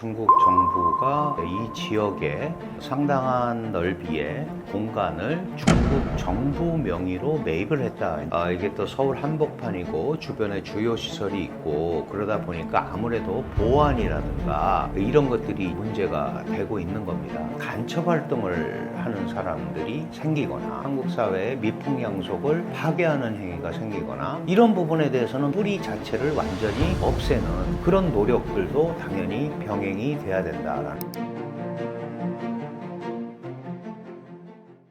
중국 정부가 이 지역에 상당한 넓이의 공간을 중국 정부 명의로 매입을 했다. 이게 또 서울 한복판이고 주변에 주요 시설이 있고 그러다 보니까 아무래도 보안이라든가 이런 것들이 문제가 되고 있는 겁니다. 간첩 활동을 하는 사람들이 생기거나 한국 사회의 미풍양속을 파괴하는 행위가 생기거나 이런 부분에 대해서는 뿌리 자체를 완전히 없애는 그런 노력들도 당연히 병행이 돼야 된다라는.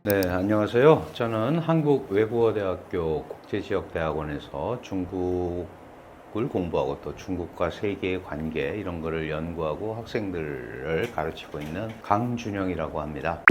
네, 안녕하세요. 저는 한국외국어대학교 국제지역대학원에서 중국을 공부하고 또 중국과 세계의 관계 이런 거를 연구하고 학생들을 가르치고 있는 강준영이라고 합니다.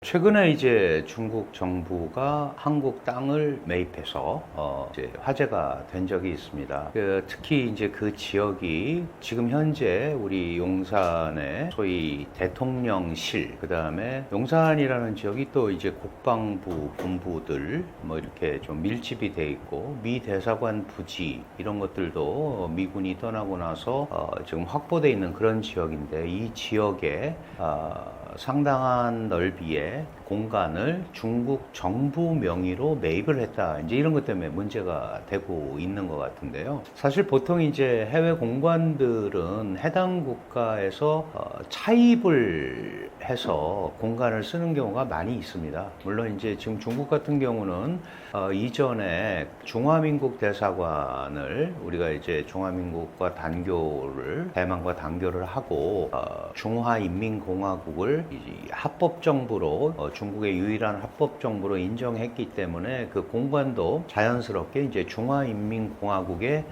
최근에 이제 중국 정부가 한국 땅을 매입해서 이제 화제가 된 적이 있습니다. 특히 이제 그 지역이 지금 현재 우리 용산의 소위 대통령실, 그 다음에 용산이라는 지역이 또 이제 국방부 본부들 뭐 이렇게 좀 밀집이 돼 있고 미 대사관 부지 이런 것들도 미군이 떠나고 나서 지금 확보돼 있는 그런 지역인데 이 지역에 상당한 넓이의 공간을 중국 정부 명의로 매입을 했다. 이제 이런 것 때문에 문제가 되고 있는 것 같은데요. 사실 보통 이제 해외 공관들은 해당 국가에서 차입을 해서 공간을 쓰는 경우가 많이 있습니다. 물론 이제 지금 중국 같은 경우는 이전에 중화민국 대사관을 우리가 이제 중화민국과 단교를 대만과 단교를 하고 중화인민공화국을 합법정부로 중국의 유일한 합법정부로 인정했기 때문에 그 공관도 자연스럽게 이제 중화인민공화국의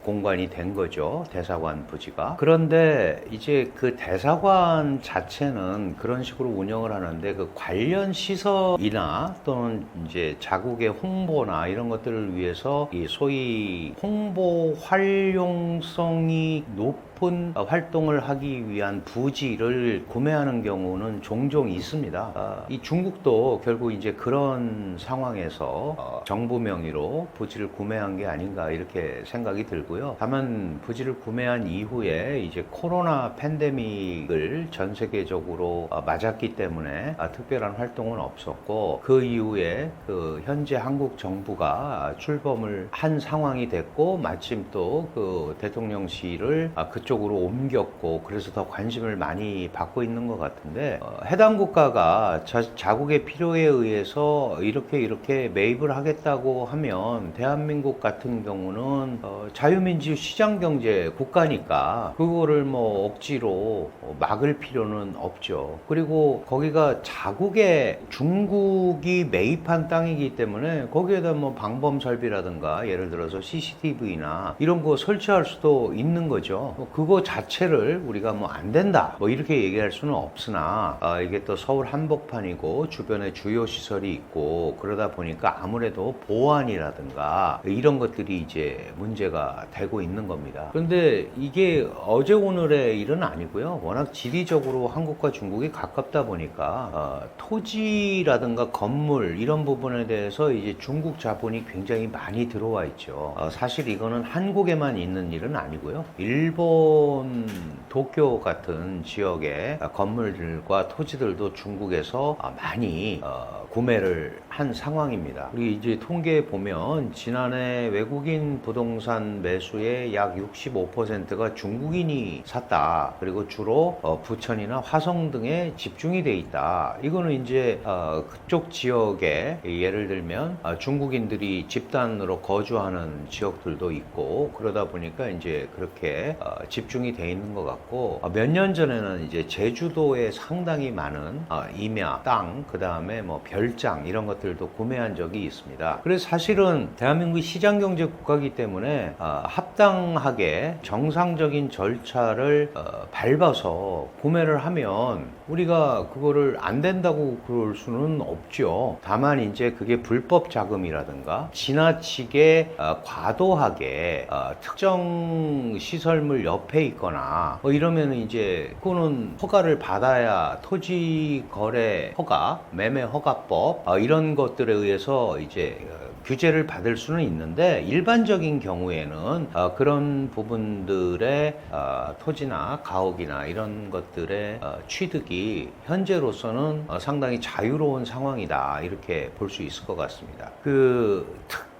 공관이 된 거죠. 대사관 부지가. 그런데 이제 그 대사관 자체는 그런 식으로 운영을 하는데 그 관련 시설이나 또는 이제 자국의 홍보나 이런 것들을 위해서 이 소위 홍보 활용성이 높은 활동을 하기 위한 부지를 구매하는 경우는 종종 있습니다. 이 중국도 결국 이제 그런 상황에서 정부 명의로 부지를 구매한 게 아닌가 이렇게 생각이 들고요. 다만 부지를 구매한 이후에 이제 코로나 팬데믹을 전 세계적으로 맞았기 때문에 특별한 활동은 없었고 그 이후에 그 현재 한국 정부가 출범을 한 상황이 됐고 마침 또 그 대통령실을 그쪽으로 옮겼고 그래서 더 관심을 많이 받고 있는 것 같은데 해당 국가가 자국의 필요에 의해서 이렇게 매입을 하겠다고 하면 대한민국 같은 경우는 자유민주 시장경제 국가니까 그거를 뭐 억지로 막을 필요는 없죠. 그리고 거기가 자국의 중국이 매입한 땅이기 때문에 거기에다 뭐 방범 설비라든가 예를 들어서 CCTV나 이런 거 설치할 수도 있는 거죠. 그거 자체를 우리가 뭐 안 된다 뭐 이렇게 얘기할 수는 없으나 이게 또 서울 한복판이고 주변에 주요 시설이 있고 그러다 보니까 아무래도 보안이라든가 이런 것들이 이제 문제가 되고 있는 겁니다. 그런데 이게 어제 오늘의 일은 아니고요. 워낙 지리적으로 한국과 중국이 가깝다 보니까 토지라든가 건물 이런 부분에 대해서 이제 중국 자본이 굉장히 많이 들어와 있죠. 사실 이거는 한국에만 있는 일은 아니고요. 일본 도쿄 같은 지역의 건물들과 토지들도 중국에서 많이 구매를 한 상황입니다. 우리 이제 통계에 보면 지난해 외국인 부동산 매수의 약 65%가 중국인이 샀다. 그리고 주로 부천이나 화성 등에 집중이 돼 있다. 이거는 이제 그쪽 지역에 예를 들면 중국인들이 집단으로 거주하는 지역들도 있고 그러다 보니까 이제 그렇게 집중이 돼 있는 것 같고 몇 년 전에는 이제 제주도에 상당히 많은 임야, 땅, 그 다음에 뭐 별장 이런 것들도 구매한 적이 있습니다. 그래서 사실은 대한민국이 시장경제 국가이기 때문에 합당하게 정상적인 절차를 밟아서 구매를 하면 우리가 그거를 안 된다고 그럴 수는 없죠. 다만 이제 그게 불법 자금이라든가 지나치게 과도하게 특정 시설물 옆에 있거나 뭐 이러면 이제 그거는 허가를 받아야 토지 거래 허가, 매매 허가법 이런 것들에 의해서 이제 규제를 받을 수는 있는데 일반적인 경우에는 그런 부분들의 토지나 가옥이나 이런 것들의 취득이 현재로서는 상당히 자유로운 상황이다 이렇게 볼 수 있을 것 같습니다.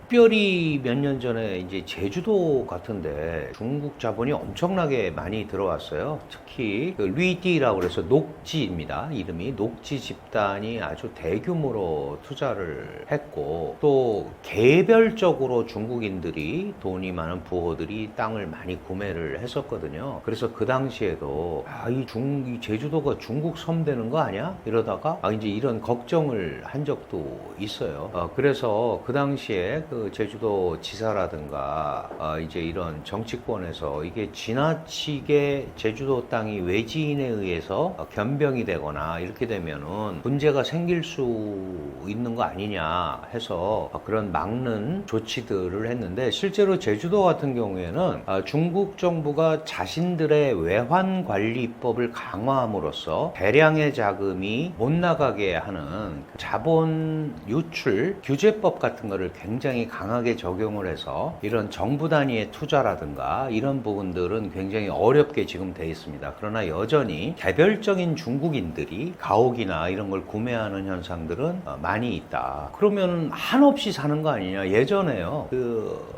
특별히 몇 년 전에 이제 제주도 같은데 중국 자본이 엄청나게 많이 들어왔어요. 특히 류디라고 그래서 녹지입니다. 이름이 녹지 집단이 아주 대규모로 투자를 했고 또 개별적으로 중국인들이 돈이 많은 부호들이 땅을 많이 구매를 했었거든요. 그래서 그 당시에도 이 제주도가 중국 섬 되는 거 아니야? 이러다가 이제 이런 걱정을 한 적도 있어요. 그래서 그 당시에 제주도 지사라든가 이제 이런 정치권에서 이게 지나치게 제주도 땅이 외지인에 의해서 변병이 되거나 이렇게 되면은 문제가 생길 수 있는 거 아니냐 해서 그런 막는 조치들을 했는데 실제로 제주도 같은 경우에는 중국 정부가 자신들의 외환관리법을 강화함으로써 대량의 자금이 못 나가게 하는 자본 유출 규제법 같은 거를 굉장히 강하게 적용을 해서 이런 정부 단위의 투자라든가 이런 부분들은 굉장히 어렵게 지금 돼 있습니다. 그러나 여전히 개별적인 중국인들이 가옥이나 이런 걸 구매하는 현상들은 많이 있다. 그러면 한없이 사는 거 아니냐. 예전에요.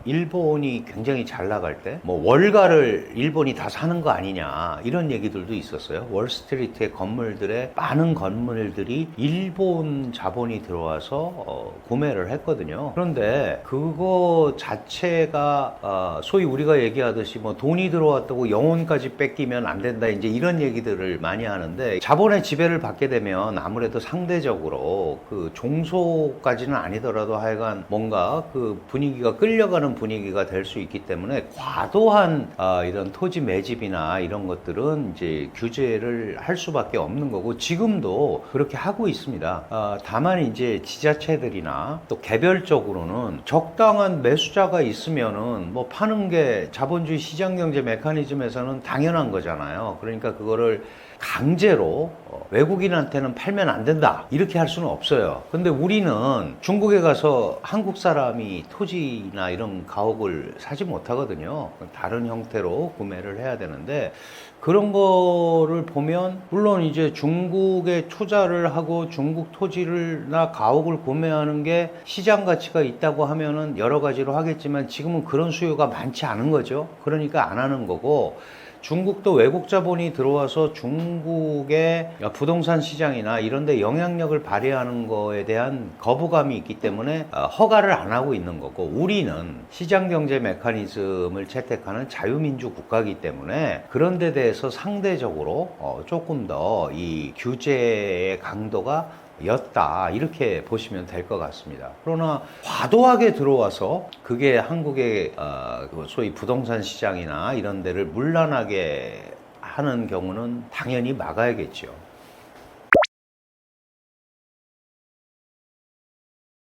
일본이 굉장히 잘 나갈 때 뭐 월가를 일본이 다 사는 거 아니냐 이런 얘기들도 있었어요. 월스트리트의 건물들의 많은 건물들이 일본 자본이 들어와서 구매를 했거든요. 그런데 그거 자체가 소위 우리가 얘기하듯이 뭐 돈이 들어왔다고 영혼까지 뺏기면 안 된다 이제 이런 얘기들을 많이 하는데 자본의 지배를 받게 되면 아무래도 상대적으로 종소까지는 아니더라도 하여간 뭔가 분위기가 끌려가는 분위기가 될 수 있기 때문에 과도한 이런 토지 매집이나 이런 것들은 이제 규제를 할 수밖에 없는 거고 지금도 그렇게 하고 있습니다. 다만 이제 지자체들이나 또 개별적으로는 적당한 매수자가 있으면은 뭐 파는 게 자본주의 시장경제 메커니즘에서는 당연한 거잖아요. 그러니까 그거를 강제로 외국인한테는 팔면 안 된다 이렇게 할 수는 없어요. 근데 우리는 중국에 가서 한국 사람이 토지나 이런 가옥을 사지 못하거든요. 다른 형태로 구매를 해야 되는데 그런 거를 보면 물론 이제 중국에 투자를 하고 중국 토지나 가옥을 구매하는 게 시장 가치가 있다고 하면은 여러 가지로 하겠지만 지금은 그런 수요가 많지 않은 거죠. 그러니까 안 하는 거고 중국도 외국 자본이 들어와서 중국의 부동산 시장이나 이런 데 영향력을 발휘하는 거에 대한 거부감이 있기 때문에 허가를 안 하고 있는 거고 우리는 시장 경제 메커니즘을 채택하는 자유민주 국가이기 때문에 그런 데 대해서 상대적으로 조금 더 이 규제의 강도가 였다 이렇게 보시면 될 것 같습니다. 그러나 과도하게 들어와서 그게 한국의 소위 부동산 시장이나 이런 데를 문란하게 하는 경우는 당연히 막아야겠죠.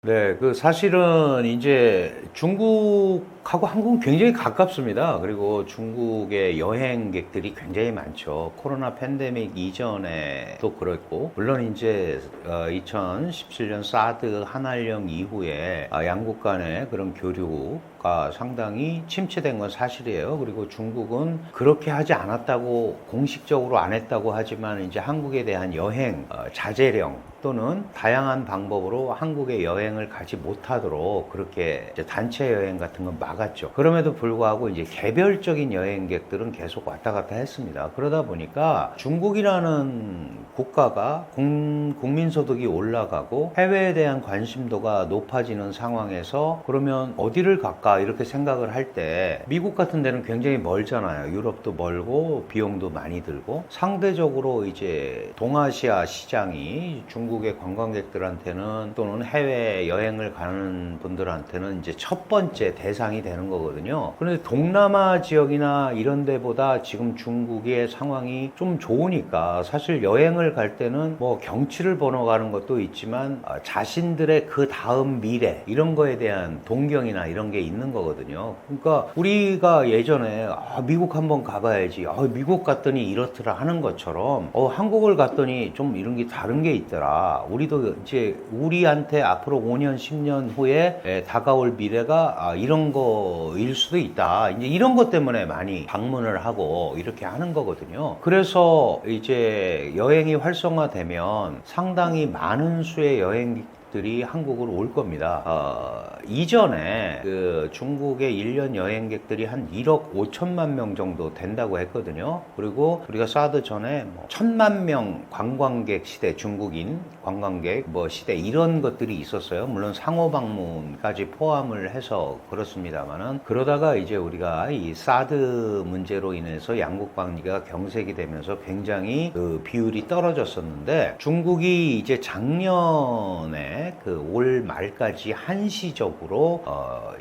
네, 사실은 이제 중국하고 한국은 굉장히 가깝습니다. 그리고 중국의 여행객들이 굉장히 많죠. 코로나 팬데믹 이전에도 그랬고, 물론 이제 2017년 사드 한한령 이후에 양국 간의 그런 교류가 상당히 침체된 건 사실이에요. 그리고 중국은 그렇게 하지 않았다고 공식적으로 안 했다고 하지만 이제 한국에 대한 여행 자제령 또는 다양한 방법으로 한국에 여행을 가지 못하도록 그렇게 이제 단체 여행 같은 건 막았죠. 그럼에도 불구하고 이제 개별적인 여행객들은 계속 왔다 갔다 했습니다. 그러다 보니까 중국이라는 국가가 국민소득이 올라가고 해외에 대한 관심도가 높아지는 상황에서 그러면 어디를 갈까 이렇게 생각을 할 때 미국 같은 데는 굉장히 멀잖아요. 유럽도 멀고 비용도 많이 들고 상대적으로 이제 동아시아 시장이 중국의 관광객들한테는 또는 해외 여행을 가는 분들한테는 이제 첫 번째 대상이 되는 거거든요. 그런데 동남아 지역이나 이런 데보다 지금 중국의 상황이 좀 좋으니까 사실 여행을 갈 때는 뭐 경치를 보러 가는 것도 있지만 자신들의 그 다음 미래 이런 거에 대한 동경이나 이런 게 있는 거거든요. 그러니까 우리가 예전에 미국 한번 가봐야지, 미국 갔더니 이렇더라 하는 것처럼 한국을 갔더니 좀 이런 게 다른 게 있더라. 우리도 이제 우리한테 앞으로 5년 10년 후에 다가올 미래가 이런 거일 수도 있다. 이제 이런 것 때문에 많이 방문을 하고 이렇게 하는 거거든요. 그래서 이제 여행이 활성화되면 상당히 많은 수의 여행객들이 한국으로 올 겁니다. 이전에 그 중국의 1년 여행객들이 한 1억 5천만 명 정도 된다고 했거든요. 그리고 우리가 사드 전에 1,000만 명 관광객 시대, 중국인 관광객 시대 이런 것들이 있었어요. 물론 상호 방문까지 포함을 해서 그렇습니다만은, 그러다가 이제 우리가 이 사드 문제로 인해서 양국 관계가 경색이 되면서 굉장히 그 비율이 떨어졌었는데, 중국이 이제 작년에 그 올 말까지 한시적으로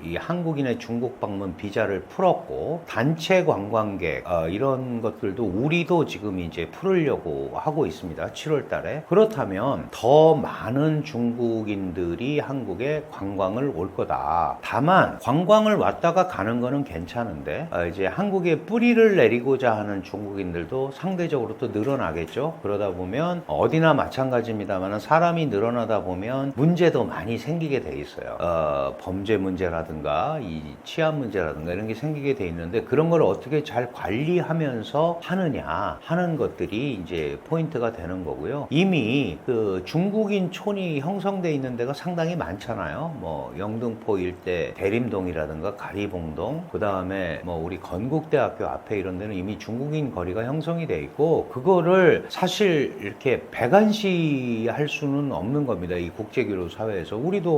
이 한국인의 중국 방문 비자를 풀었고, 단체 관광객 이런 것들도 우리도 지금 이제 풀으려고 하고 있습니다. 7월 달에. 그렇다면 더 많은 중국인들이 한국에 관광을 올 거다. 다만 관광을 왔다가 가는 거는 괜찮은데 이제 한국에 뿌리를 내리고자 하는 중국인들도 상대적으로 또 늘어나겠죠. 그러다 보면 어디나 마찬가지입니다만 사람이 늘어나다 보면 문제도 많이 생기게 돼 있어요. 범죄 문제라든가 이 치안 문제라든가 이런 게 생기게 돼 있는데, 그런 걸 어떻게 잘 관리하면서 하느냐 하는 것들이 이제 포인트가 되는 거고요. 이미 그 중국인 촌이 형성돼 있는 데가 상당히 많잖아요. 뭐 영등포 일대 대림동이라든가 가리봉동, 그 다음에 뭐 우리 건국대학교 앞에 이런 데는 이미 중국인 거리가 형성이 돼 있고, 그거를 사실 이렇게 배관시할 수는 없는 겁니다. 이 국제교류 사회에서. 우리도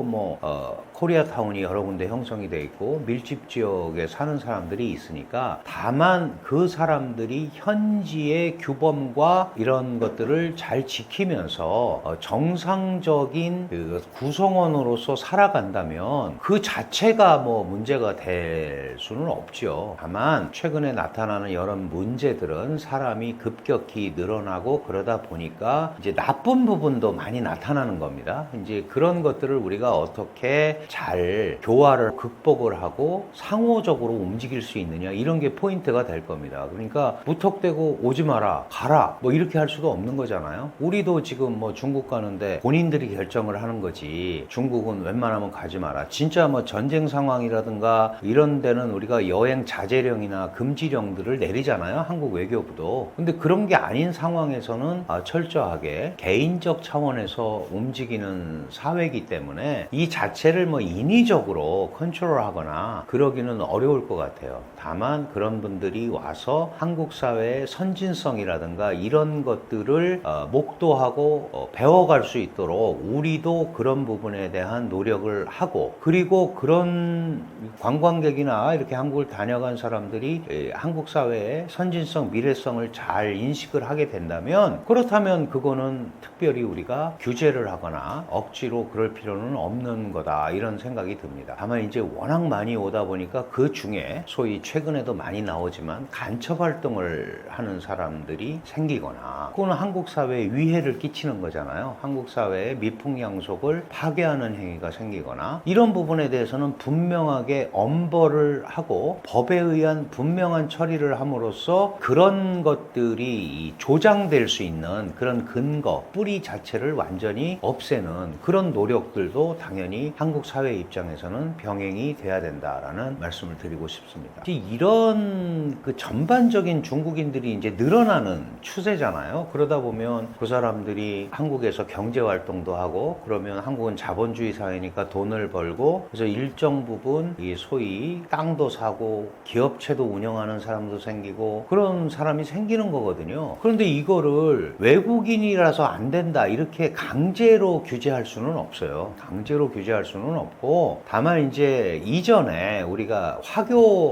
코리아타운이 여러 군데 형성이 돼 있고 밀집 지역에 사는 사람들이 있으니까, 다만 그 사람들이 현지의 규범과 이런 것들을 잘 지키면서 정상적인 그 구성원으로서 살아간다면 그 자체가 문제가 될 수는 없죠. 다만 최근에 나타나는 여러 문제들은 사람이 급격히 늘어나고 그러다 보니까 이제 나쁜 부분도 많이 나타나는 겁니다. 이제 그런 것들을 우리가 어떻게 잘 교화를 극복을 하고 상호적으로 움직일 수 있느냐, 이런 게 포인트가 될 겁니다. 그러니까 무턱대고 오지 마라, 가라 이렇게 할 수도 없는 거잖아요. 우리도 지금 중국 가는데 본인들이 결정을 하는 거지, 중국은 웬만하면 가지 마라. 진짜 전쟁 상황이라든가 이런 데는 우리가 여행 자제령이나 금지령들을 내리잖아요, 한국 외교부도. 근데 그런 게 아닌 상황에서는 철저하게 개인적 차원에서 움직이는 사회이기 때문에 이 자체를 인위적으로 컨트롤하거나 그러기는 어려울 것 같아요. 다만 그런 분들이 와서 한국 사회의 선진성이라든가 이런 것들을 목도하고 배워갈 수 있도록 우리도 그런 부분에 대한 노력을 하고, 그리고 그런 관광객이나 이렇게 한국을 다녀간 사람들이 한국 사회의 선진성, 미래성을 잘 인식을 하게 된다면, 그렇다면 그거는 특별히 우리가 규제를 하거나 억지로 그럴 필요는 없는 거다, 이런 생각이 듭니다. 다만 이제 워낙 많이 오다 보니까 그 중에 소위 최근에도 많이 나오지만 간첩 활동을 하는 사람들이 생기거나, 그거는 한국 사회에 위해를 끼치는 거잖아요. 한국 사회의 미풍양속을 파괴하는 행위가 생기거나, 이런 부분에 대해서는 분명하게 엄벌을 하고 법에 의한 분명한 처리를 함으로써 그런 것들이 조장될 수 있는 그런 근거, 뿌리 자체를 완전히 없애는 그런 노력들도 당연히 한국 사회 입장에서는 병행이 돼야 된다라는 말씀을 드리고 싶습니다. 이런 그 전반적인 중국인들이 이제 늘어나는 추세잖아요. 그러다 보면 그 사람들이 한국에서 경제 활동도 하고, 그러면 한국은 자본주의 사회니까 돈을 벌고, 그래서 일정 부분 이 소위 땅도 사고 기업체도 운영하는 사람도 생기고 그런 사람이 생기는 거거든요. 그런데 이거를 외국인이라서 안 된다 이렇게 강제로 규제할 규제할 수는 없어요. 강제로 규제할 수는 없고, 다만 이제 이전에 우리가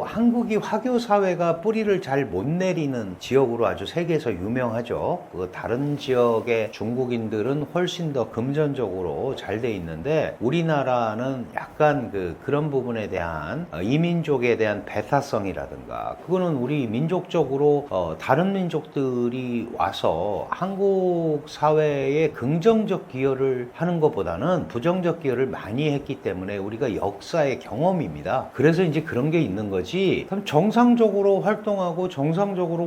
한국이 화교 사회가 뿌리를 잘 못 내리는 지역으로 아주 세계에서 유명하죠. 그 다른 지역의 중국인들은 훨씬 더 금전적으로 잘 돼 있는데, 우리나라는 약간 그런 부분에 대한 이민족에 대한 배타성이라든가, 그거는 우리 민족적으로 다른 민족들이 와서 한국 사회에 긍정적 기여를 하는 것보다는 부정적 기여를 많이 했기 때문에 우리가 역사의 경험입니다. 그래서 이제 그런 게 있는 거지, 정상적으로 활동하고 정상적으로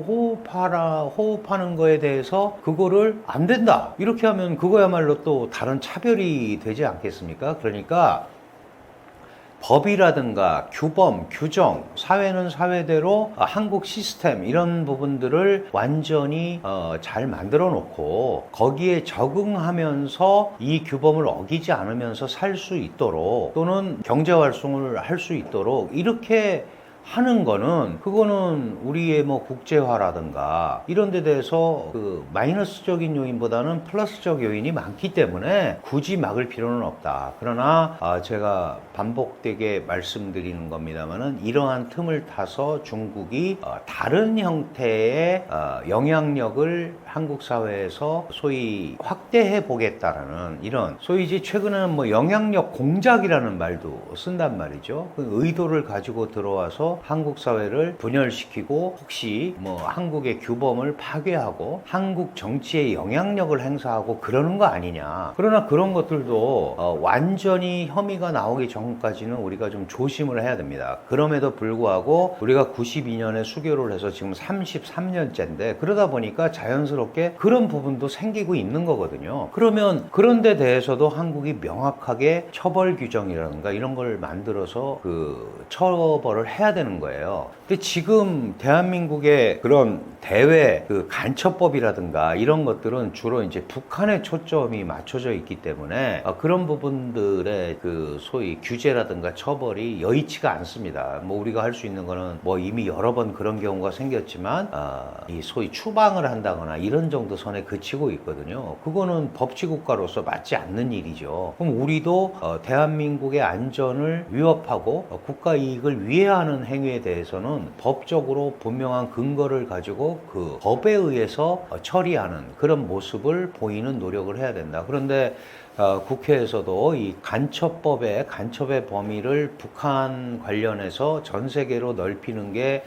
호흡하는 거에 대해서 그거를 안 된다 이렇게 하면 그거야말로 또 다른 차별이 되지 않겠습니까? 그러니까 법이라든가 규범, 규정, 사회는 사회대로 한국 시스템 이런 부분들을 완전히 잘 만들어 놓고 거기에 적응하면서 이 규범을 어기지 않으면서 살 수 있도록, 또는 경제 활성을 할 수 있도록 이렇게 하는 거는, 그거는 우리의 뭐 국제화라든가 이런 데 대해서 마이너스적인 요인보다는 플러스적 요인이 많기 때문에 굳이 막을 필요는 없다. 그러나 제가 반복되게 말씀드리는 겁니다만은, 이러한 틈을 타서 중국이 다른 형태의 영향력을 한국 사회에서 소위 확대해 보겠다라는, 이런 소위 이제 최근에는 뭐 영향력 공작이라는 말도 쓴단 말이죠. 그 의도를 가지고 들어와서 한국 사회를 분열시키고 혹시 뭐 한국의 규범을 파괴하고 한국 정치에 영향력을 행사하고 그러는 거 아니냐. 그러나 그런 것들도 완전히 혐의가 나오기 전까지는 우리가 좀 조심을 해야 됩니다. 그럼에도 불구하고 우리가 92년에 수교를 해서 지금 33년째인데, 그러다 보니까 자연스럽게 그런 부분도 생기고 있는 거거든요. 그러면 그런 데 대해서도 한국이 명확하게 처벌 규정이라든가 이런 걸 만들어서 처벌을 해야 되는 거예요. 근데 지금 대한민국의 그런 대외 간첩법이라든가 이런 것들은 주로 이제 북한에 초점이 맞춰져 있기 때문에 그런 부분들의 소위 규제라든가 처벌이 여의치가 않습니다. 뭐 우리가 할 수 있는 거는 뭐 이미 여러 번 그런 경우가 생겼지만 이 소위 추방을 한다거나 이런 정도 선에 그치고 있거든요. 그거는 법치국가로서 맞지 않는 일이죠. 그럼 우리도 대한민국의 안전을 위협하고 국가 이익을 위해하는 행위에 대해서는 법적으로 분명한 근거를 가지고 그 법에 의해서 처리하는 그런 모습을 보이는 노력을 해야 된다. 그런데 국회에서도 이 간첩법의 범위를 북한 관련해서 전 세계로 넓히는 게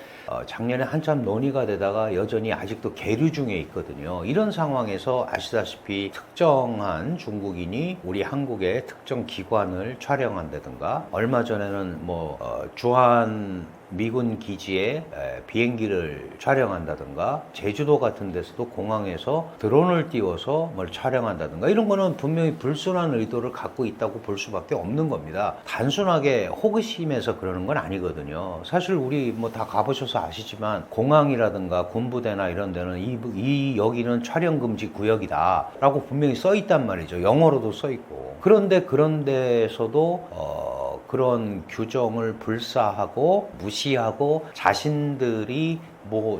작년에 한참 논의가 되다가 여전히 아직도 계류 중에 있거든요. 이런 상황에서 아시다시피 특정한 중국인이 우리 한국의 특정 기관을 촬영한다든가, 얼마 전에는 주한 미군 기지에 비행기를 촬영한다든가, 제주도 같은 데서도 공항에서 드론을 띄워서 뭘 촬영한다든가, 이런 거는 분명히 불순한 의도를 갖고 있다고 볼 수밖에 없는 겁니다. 단순하게 호기심에서 그러는 건 아니거든요. 사실 우리 다 가보셔서 아시지만 공항이라든가 군부대나 이런 데는 여기는 촬영 금지 구역이다 라고 분명히 써 있단 말이죠. 영어로도 써 있고. 그런데 그런 데서도 그런 규정을 불사하고 무시하고 자신들이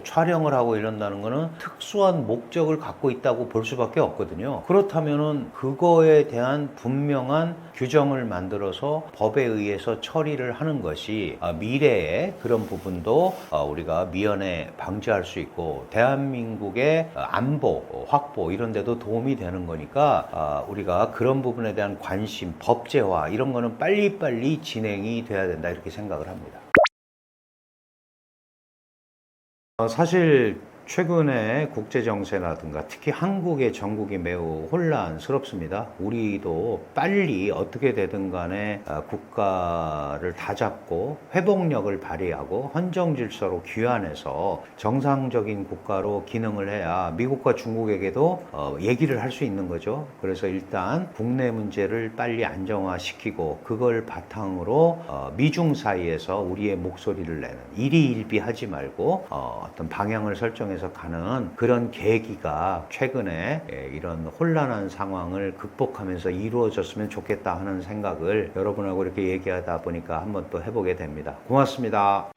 촬영을 하고 이런다는 거는 특수한 목적을 갖고 있다고 볼 수밖에 없거든요. 그렇다면은 그거에 대한 분명한 규정을 만들어서 법에 의해서 처리를 하는 것이 미래에 그런 부분도 우리가 미연에 방지할 수 있고, 대한민국의 안보, 확보 이런 데도 도움이 되는 거니까 우리가 그런 부분에 대한 관심, 법제화 이런 거는 빨리빨리 진행이 돼야 된다, 이렇게 생각을 합니다. 사실 최근에 국제정세라든가 특히 한국의 정국이 매우 혼란스럽습니다. 우리도 빨리 어떻게 되든 간에 국가를 다잡고 회복력을 발휘하고 헌정질서로 귀환해서 정상적인 국가로 기능을 해야 미국과 중국에게도 얘기를 할 수 있는 거죠. 그래서 일단 국내 문제를 빨리 안정화시키고 그걸 바탕으로 미중 사이에서 우리의 목소리를 내는, 일희일비하지 말고 어떤 방향을 설정해서 가는 그런 계기가 최근에 이런 혼란한 상황을 극복하면서 이루어졌으면 좋겠다 하는 생각을 여러분하고 이렇게 얘기하다 보니까 한번 또 해보게 됩니다. 고맙습니다.